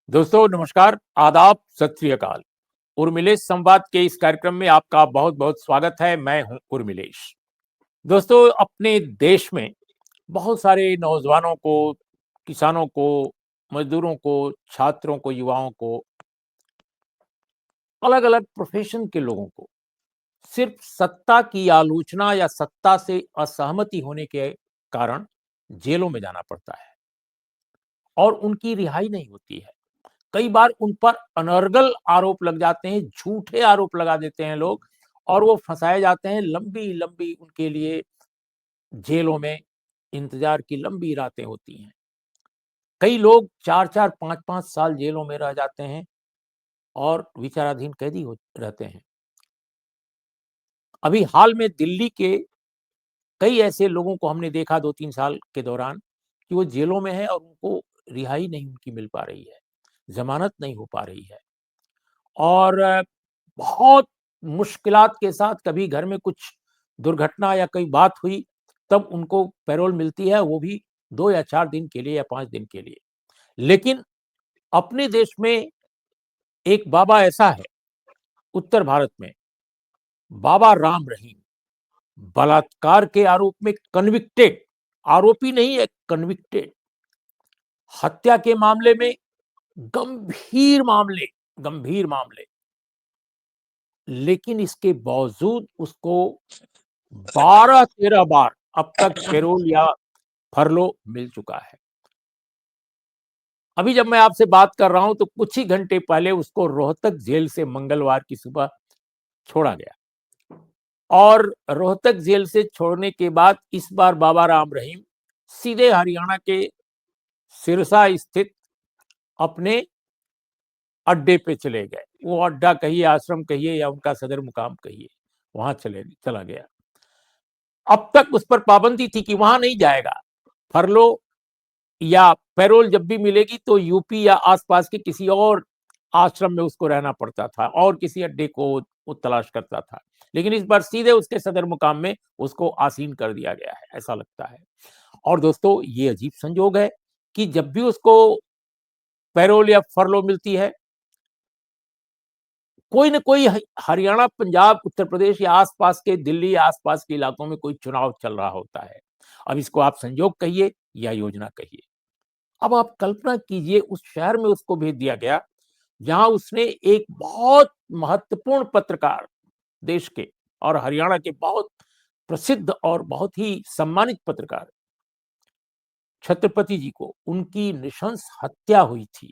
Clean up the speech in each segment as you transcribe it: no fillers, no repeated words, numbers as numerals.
दोस्तों नमस्कार, आदाब, सत श्री अकाल। उर्मिलेश संवाद के इस कार्यक्रम में आपका बहुत-बहुत स्वागत है। मैं हूं उर्मिलेश। दोस्तों अपने देश में बहुत सारे नौजवानों को, किसानों को, मजदूरों को, छात्रों को, युवाओं को, अलग-अलग प्रोफेशन के लोगों को सिर्फ सत्ता की आलोचना या सत्ता से असहमति होने के कारण जेलों में जाना पड़ता है और उनकी रिहाई नहीं होती है। कई बार उन पर अनर्गल आरोप लग जाते हैं, झूठे आरोप लगा देते हैं लोग और वो फँसाए जाते हैं। लंबी-लंबी उनके लिए जेलों में इंतज़ार की लंबी रातें होती हैं। कई लोग 4-4 5-5 साल जेलों में रह जाते हैं और विचाराधीन कैदी हो रहते हैं। अभी हाल में दिल्ली के कई ऐसे लोगों को हमने देखा 2-3 साल के दौरान कि वो जेलों में हैं और उनको रिहाई नहीं उनकी मिल पा रही है, ज़मानत नहीं हो पा रही है। और बहुत मुश्किलात के साथ कभी घर में कुछ दुर्घटना या कोई बात हुई, तब उनको पैरोल मिलती है, वो भी 2 या 4 दिन के लिए या 5 दिन के लिए। लेकिन अपने देश में एक बाबा ऐसा है, उत्तर भारत में, बाबा राम रहीम, बलात्कार के आरोप में कन्विक्टेड, आरोपी नहीं है, कन्विक्टेड। हत्या के मामले में गंभीर मामले गंभीर मामले। लेकिन इसके बावजूद उसको 12-13 बार अब तक पैरोल या फरलो मिल चुका है। अभी जब मैं आपसे बात कर रहा हूं तो कुछ ही घंटे पहले उसको रोहतक जेल से मंगलवार की सुबह छोड़ा गया और रोहतक जेल से छोड़ने के बाद इस बार बाबा राम रहीम सीधे हरियाणा के सिरसा स्थित अपने अड्डे पे चले गए। वो अड्डा कहिए, आश्रम कहिए या उनका सदर मुकाम कहिए, वहां चला गया। अब तक उस पर पाबंदी थी कि वहां नहीं जाएगा। फरलो या पैरोल जब भी मिलेगी तो यूपी या आसपास के किसी और आश्रम में उसको रहना पड़ता था और किसी अड्डे को वो तलाश करता था। लेकिन इस बार सीधे उसके सदर मुकाम में उसको आसीन कर दिया गया है, ऐसा लगता है। और दोस्तों ये अजीब संजोग है कि जब भी उसको पैरोल या फरलो मिलती है, कोई न कोई हरियाणा, पंजाब, उत्तर प्रदेश या आसपास के दिल्ली या आसपास के इलाकों में कोई चुनाव चल रहा होता है। अब इसको आप संजोग कहिए या योजना कहिए। अब आप कल्पना कीजिए उस शहर में उसको भेज दिया गया, जहाँ उसने एक बहुत महत्वपूर्ण पत्रकार, देश के और हरियाणा के बहुत प्रसिद्ध और बहुत ही सम्मानित पत्रकार छत्रपति जी को, उनकी नृशंस हत्या हुई थी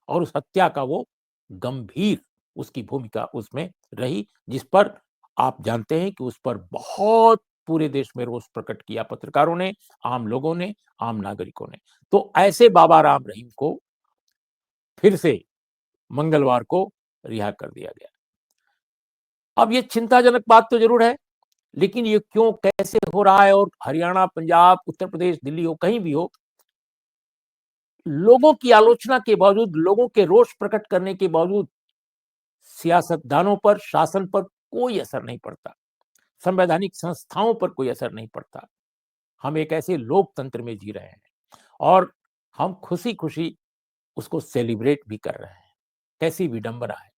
और उस हत्या का वो गंभीर उसकी भूमिका उसमें रही, जिस पर आप जानते हैं कि उस पर बहुत पूरे देश में रोष प्रकट किया पत्रकारों ने, आम लोगों ने, आम नागरिकों ने। तो ऐसे बाबा राम रहीम को फिर से मंगलवार को रिहा कर दिया गया। अब ये चिंताजनक बात तो ज़रूर है, लेकिन ये क्यों, कैसे हो रहा है और हरियाणा, पंजाब, उत्तर प्रदेश, दिल्ली हो, कहीं भी हो, लोगों की आलोचना के बावजूद, लोगों के रोष प्रकट करने के बावजूद सियासतदानों पर, शासन पर कोई असर नहीं पड़ता। संवैधानिक संस्थाओं पर कोई असर नहीं पड़ता। हम एक ऐसे लोकतंत्र में जी रहे हैं और हम खुशी-खुशी उसको सेलिब्रेट भी कर रहे हैं। कैसी विडंबना है।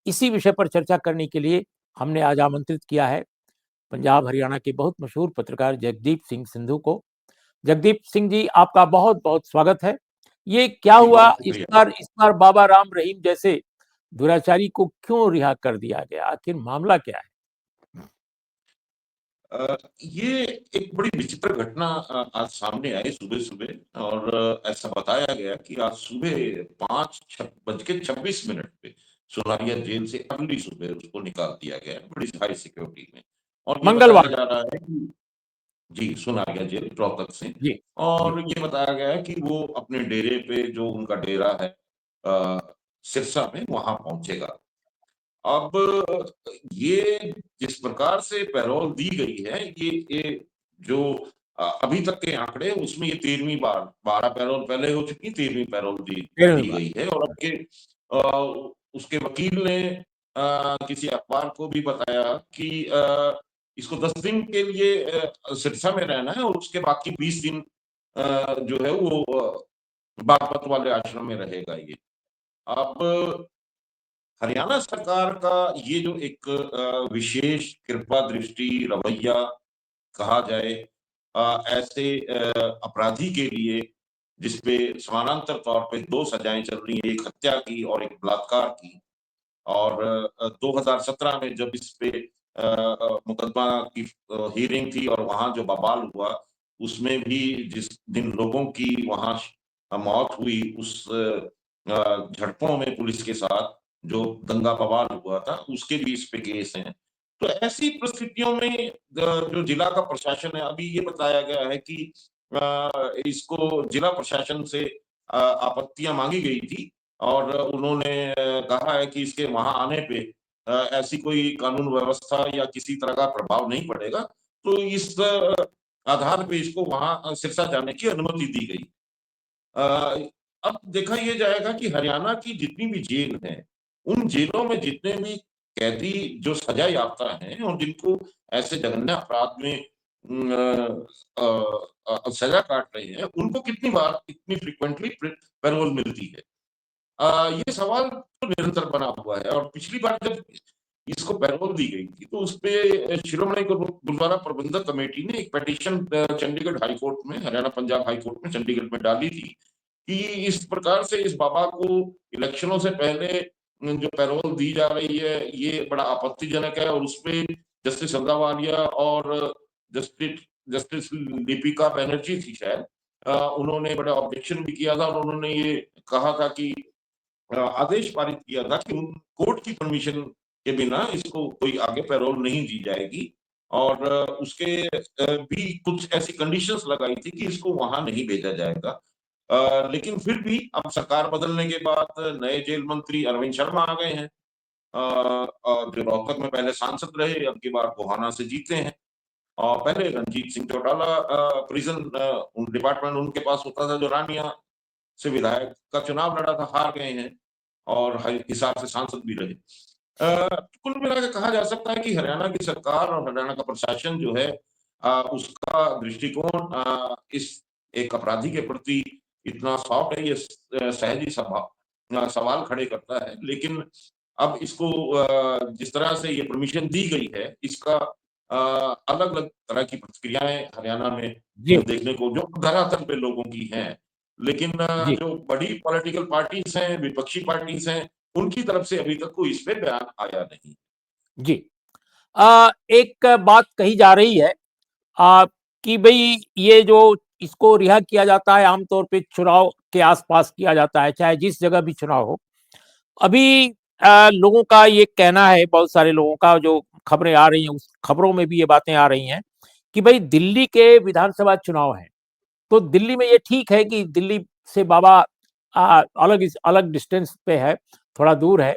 इसी विषय पर चर्चा करने के लिए हमने आज आमंत्रित किया है पंजाब हरियाणा के बहुत मशहूर पत्रकार जगदीप सिंह संधू को। जगदीप सिंह जी, आपका बहुत-बहुत स्वागत है। ये क्या जी, हुआ बहुत शुक्रिया। इस बार बाबा राम रहीम जैसे दुराचारी को क्यों रिहा कर दिया गया? आखिर मामला क्या है? ये एक बड़ी विचित्र घटना आज सामने आई सुबह-सुबह और ऐसा बताया गया कि आज सुबह 5 छ बज के 26 मिनट पे सुनारिया जेल से अगली सुबह उसको निकाल दिया गया, बड़ी हाई सिक्योरिटी में। और ये बताया मंगलवार जा को। रहा है कि जी, सुनारिया जेल रोहतक से। जी, जी। और ये बताया गया है कि वो अपने डेरे पे जो उनका डेरा है सिरसा में, वहाँ पहुँचेगा। अब ये जिस प्रकार से पैरोल दी गई है, ये जो अभी तक के आंकड़े उसमें ये 13वीं बार, 12 पैरोल पहले हो चुकी, 13वीं पैरोल दी तेरहवीं दी बार। गई है। और उसके वकील ने किसी अखबार को भी बताया कि इसको 10 दिन के लिए सिरसा में रहना है और उसके बाकी 20 दिन जो है वो बागपत वाले आश्रम में रहेगा ये। अब हरियाणा सरकार का ये जो एक विशेष कृपा दृष्टि रवैया कहा जाए ऐसे अपराधी के लिए जिसपे समानांतर तौर पे 2 सजाएँ चल रही हैं, एक हत्या की और एक बलात्कार की। और 2017 में जब इस पे मुकदमा की हियरिंग थी और वहाँ जो बवाल हुआ, उसमें भी जिस जिन लोगों की वहाँ मौत हुई उस झड़पों में पुलिस के साथ जो दंगा बवाल हुआ था, उसके भी इस पे केस हैं। तो ऐसी परिस्थितियों में जो जिला का प्रशासन है, अभी ये बताया गया है कि इसको जिला प्रशासन से आपत्तियाँ माँगी गई थी और उन्होंने कहा है कि इसके वहाँ आने पे ऐसी कोई कानून व्यवस्था या किसी तरह का प्रभाव नहीं पड़ेगा। तो इस आधार पे इसको वहाँ सिरसा जाने की अनुमति दी गई। अ, अब देखा ये जाएगा कि हरियाणा की जितनी भी जेल हैं, उन जेलों में जितने भी कैदी जो सजा याफ्ता हैं और जिनको ऐसे जघन्य अपराध में सजा काट रहे हैं, उनको कितनी बार, कितनी फ्रीक्वेंटली पैरोल मिलती है? ये सवाल तो निरंतर बना हुआ है और पिछली बार जब इसको पैरोल दी गई थी, तो उसपे शिरोमणि गुरुद्वारा प्रबंधक कमेटी ने एक पिटीशन चंडीगढ़ हाई कोर्ट में, हरियाणा पंजाब हाई कोर्ट में चंडीगढ़ में डाली थी कि इस प्रकार से इस बाबा को इलेक्शनों से पहले जो पैरोल दी जा रही है, ये बड़ा आपत्तिजनक है और उसपे जस्टिस अहलूवालिया और जस्टिस जस्टिस दीपिका बनर्जी थी शायद, उन्होंने बड़ा ऑब्जेक्शन भी किया था और उन्होंने ये कहा था कि आदेश पारित किया था कि उन कोर्ट की परमिशन के बिना इसको कोई आगे पैरोल नहीं दी जाएगी और उसके भी कुछ ऐसी कंडीशंस लगाई थी कि इसको वहां नहीं भेजा जाएगा। लेकिन फिर भी अब सरकार बदलने के बाद नए जेल मंत्री अरविंद शर्मा आ गए हैं, जो रोहतक में पहले सांसद रहे, अब की बार गोहाना से जीते हैं और पहले रणजीत सिंह चौटाला प्रिजन डिपार्टमेंट उनके पास होता था, जो रानिया से विधायक का चुनाव लड़ा था, हार गए हैं और हिसार से सांसद भी रहे। कुल मिला के कहा जा सकता है कि हरियाणा की सरकार और हरियाणा का प्रशासन जो है उसका दृष्टिकोण इस एक अपराधी के प्रति इतना सॉफ्ट है, ये सहज ही सवाल खड़े करता है। लेकिन अब इसको जिस तरह से ये परमिशन दी गई है, इसका अलग-अलग तरह की प्रतिक्रियाएँ हरियाणा में जी, देखने को जो धरातल पे लोगों की हैं। लेकिन जी, जो बड़ी पॉलिटिकल पार्टीज़ हैं, विपक्षी पार्टीज़ हैं, उनकी तरफ से अभी तक कोई इस पे बयान आया नहीं। जी। एक बात कही जा रही है अ, कि भई ये जो इसको रिहा किया जाता है आमतौर पे चुनाव के आस-पास किया जाता है, चाहे जिस जगह भी चुनाव हो। अभी लोगों का ये कहना है, बहुत सारे लोगों का जो खबरें आ रही हैं, उस खबरों में भी ये बातें आ रही हैं कि भई दिल्ली के विधानसभा चुनाव हैं, तो दिल्ली में ये ठीक है कि दिल्ली से बाबा अलग डिस्टेंस पे है, थोड़ा दूर है,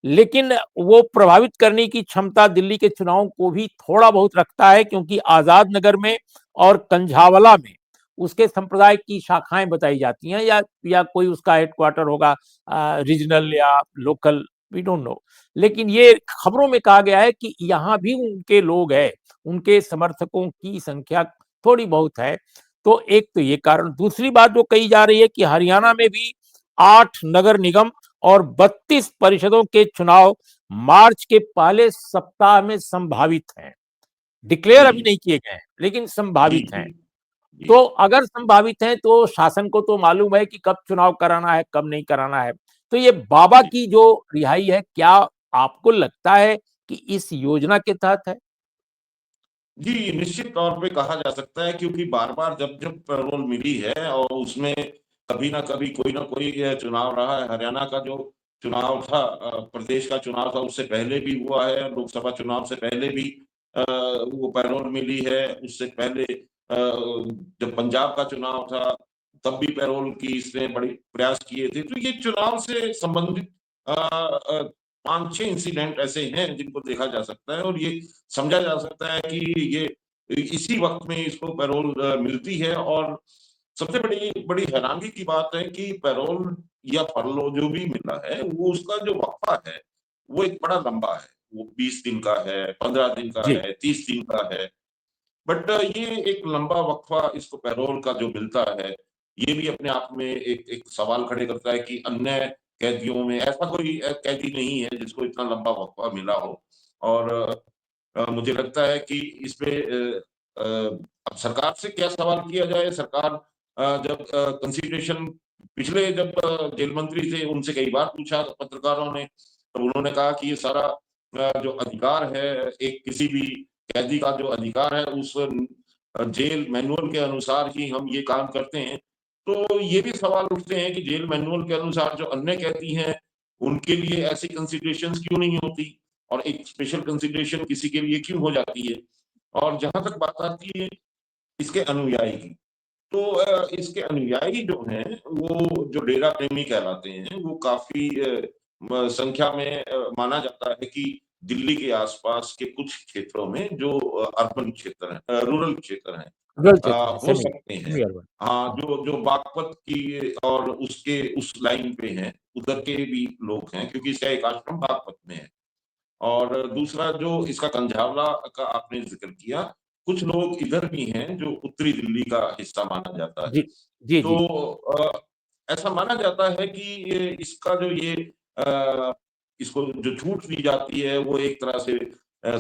लेकिन वो प्रभावित करने की क्षमता दिल्ली के चुनाव को भी थोड़ा बहुत रखता है क्योंकि आज़ाद नगर में और कंझावला में उसके संप्रदाय की शाखाएँ बताई जाती हैं या कोई उसका हेडक्वार्टर होगा रीजनल या लोकल, वी डोंट नो। लेकिन ये खबरों में कहा गया है कि यहाँ भी उनके लोग हैं, उनके समर्थकों की संख्या थोड़ी बहुत है। तो एक तो ये कारण, दूसरी बात जो कही जा रही है कि हरियाणा में भी 8 नगर निगम और 32 परिषदों के चुनाव मार्च के पहले सप्ताह में संभावित हैं। डिक्लेयर अभी जी, नहीं किए गए हैं, लेकिन जी, संभावित जी, हैं। जी, तो अगर संभावित हैं तो शासन को तो मालूम है कि कब चुनाव कराना है, कब नहीं कराना है। तो ये बाबा जी। की जो रिहाई है, क्या आपको लगता है कि इस योजना के तहत है? जी, निश्चित तौर पे कहा जा सकता है क्योंकि बार-बार जब-जब पैरोल मिली है और उसमें कभी न कभी कोई न कोई चुनाव रहा है। हरियाणा का जो चुनाव था प्रदेश का चुनाव था उससे पहले भी हुआ है, लोकसभा चुनाव से पहले भी वो पैरोल मिली है। उससे पहले जब पंजाब का चुनाव था तब भी पैरोल की इसने बड़ी प्रयास किए थे। तो ये चुनाव से संबंधित 5-6 इंसिडेंट ऐसे हैं जिनको देखा जा सकता है और ये समझा जा सकता है कि ये इसी वक़्त में इसको पैरोल मिलती है और सबसे बड़ी बड़ी हैरानी की बात है कि पैरोल या फरलो जो भी मिला है, वो उसका जो वक़्फ़ा है, वो एक बड़ा लंबा है। वो 20 दिन का है, 15 दिन का जी, है, 30 दिन का है। बट ये एक लंबा वक़्फ़ा इसको पैरोल का जो मिलता है, ये भी अपने आप में एक एक सवाल खड़े करता है कि अन्य कैदियों में ऐसा कोई कैदी नहीं है जिसको इतना लंबा वक़्फ़ा मिला हो। और मुझे लगता है कि इसमें अब सरकार से क्या सवाल किया जाए? सरकार जब कंसिडरेशन पिछले जब जेल मंत्री थे, उनसे कई बार पूछा पत्रकारों ने, तो उन्होंने कहा कि ये सारा जो अधिकार है, एक किसी भी कैदी का जो अधिकार है, उस जेल मैनुअल के अनुसार ही हम ये काम करते हैं। तो ये भी सवाल उठते हैं कि जेल मैनुअल के अनुसार जो अन्य कैदी हैं, उनके लिए ऐसी कंसिडरेशंस क्यों नहीं होती? और एक स्पेशल कंसिडरेशन किसी के लिए क्यों हो जाती है? और जहाँ तक बात आती है इसके अनुयायी की, तो इसके अनुयायी जो हैं, वो जो डेरा प्रेमी कहलाते हैं, वो काफ़ी संख्या में माना जाता है कि दिल्ली के आस-पास के कुछ क्षेत्रों में जो अर्बन क्षेत्र हैं, रूरल क्षेत्र हैं, रूरल क्षेत्र में हो सेमी सकते हैं। Semi urban. हाँ, जो जो बागपत की और उसके उस लाइन पे हैं, उधर के भी लोग हैं, क्योंकि इसका एक आश्रम बागपत में है। और दूसरा जो इसका कंझावला का आपने ज़िक्र किया, कुछ लोग इधर भी हैं जो उत्तरी दिल्ली का हिस्सा माना जाता है। जी, जी, तो जी। ऐसा माना जाता है कि ये इसका जो ये अ, इसको जो छूट दी जाती है, वो एक तरह से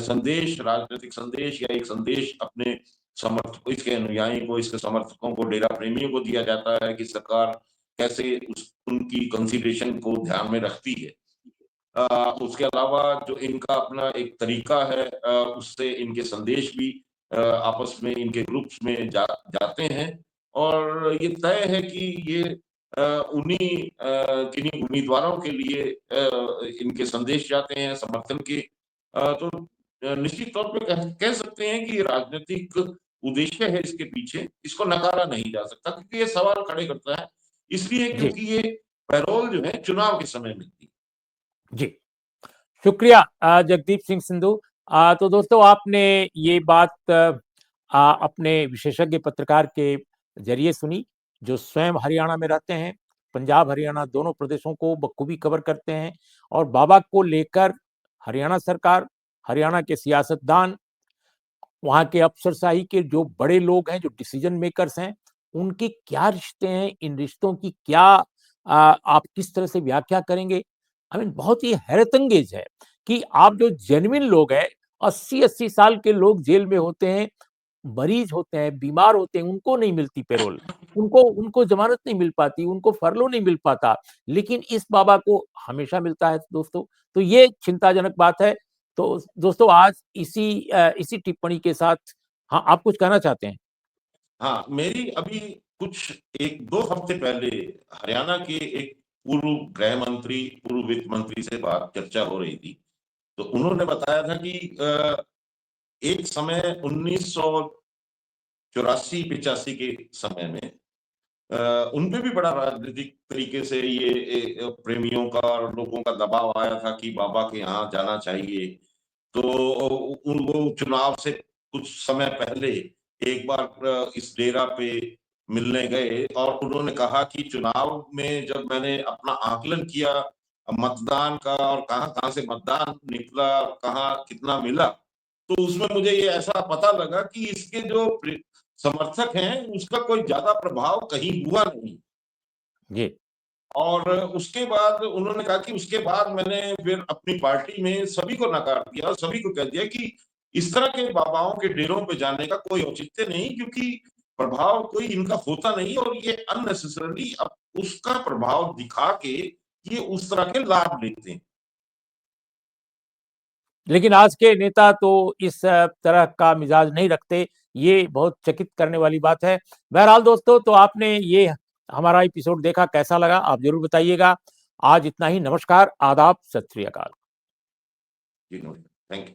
संदेश, राजनीतिक संदेश या एक संदेश अपने समर्थकों, इसके अनुयायियों को, इसके समर्थकों को, डेरा प्रेमियों को दिया जाता है कि सरकार कैसे उनकी कंसिडरेशन को ध्यान में रखती है। उसके अलावा जो इनका अपना एक तरीका है, उससे इनके संदेश भी आपस में इनके ग्रुप्स में जाते हैं। और ये तय है कि ये उन्हीं किन्हीं उम्मीदवारों के लिए इनके संदेश जाते हैं समर्थन के। तो निश्चित तौर पे कह सकते हैं कि ये राजनीतिक उद्देश्य है इसके पीछे, इसको नकारा नहीं जा सकता, क्योंकि ये सवाल खड़े करता है, इसलिए जी, क्योंकि ये पैरोल जो है चुनाव के समय मिलती है। जी। शुक्रिया जगदीप सिंह सिंधु। तो दोस्तों आपने ये बात अपने विशेषज्ञ पत्रकार के ज़रिए सुनी, जो स्वयं हरियाणा में रहते हैं, पंजाब, हरियाणा दोनों प्रदेशों को बखूबी कवर करते हैं और बाबा को लेकर हरियाणा सरकार, हरियाणा के सियासतदान, वहाँ के अफ़सरशाही के जो बड़े लोग हैं, जो डिसीज़न मेकर्स हैं, उनके क्या रिश्ते हैं, इन रिश्तों की क्या आप किस तरह से व्याख्या करेंगे? आई मीन बहुत ही हैरतअंगेज़ है कि आप जो जेन्युइन लोग हैं, 80-80 साल के लोग जेल में होते हैं, मरीज़ होते हैं, बीमार होते हैं, उनको नहीं मिलती पैरोल, उनको उनको ज़मानत नहीं मिल पाती, उनको फरलो नहीं मिल पाता, लेकिन इस बाबा को हमेशा मिलता है दोस्तों। तो ये चिंताजनक बात है। तो दोस्तों आज इसी टिप्पणी के साथ हाँ, आप कुछ कहना चाहते हैं? हाँ, मेरी अभी कुछ 1-2 हफ्ते पहले हरियाणा के एक पूर्व गृह मंत्री, पूर्व वित्त मंत्री से बात चर्चा हो रही थी। तो उन्होंने बताया था कि एक समय 1984-85 के समय में उनपे भी बड़ा राजनीतिक तरीके से ये प्रेमियों का और लोगों का दबाव आया था कि बाबा के यहाँ जाना चाहिए। तो उन वो चुनाव से कुछ समय पहले एक बार इस डेरा पे मिलने गए और उन्होंने कहा कि चुनाव में जब मैंने अपना आकलन किया मतदान का और कहाँ-कहाँ से मतदान निकला, कहाँ कितना मिला, तो उसमें मुझे ये ऐसा पता लगा कि इसके जो समर्थक हैं, उसका कोई ज़्यादा प्रभाव कहीं हुआ नहीं। जी, और उसके बाद उन्होंने कहा कि उसके बाद मैंने फिर अपनी पार्टी में सभी को नकार दिया और सभी को कह दिया कि इस तरह के बाबाओं के डेरों पे जाने का कोई औचित्य नहीं, क्योंकि प्रभाव कोई इनका होता नहीं और ये अननेसेसरली अब उसका प्रभाव दिखा के ये उस तरह के लाभ लेते हैं। लेकिन आज के नेता तो इस तरह का मिज़ाज नहीं रखते, ये बहुत चकित करने वाली बात है। बहरहाल दोस्तों तो आपने ये हमारा एपिसोड देखा, कैसा लगा? आप ज़रूर बताइएगा। आज इतना ही, नमस्कार, आदाब, सत श्री अकाल। जी, थैंक यू।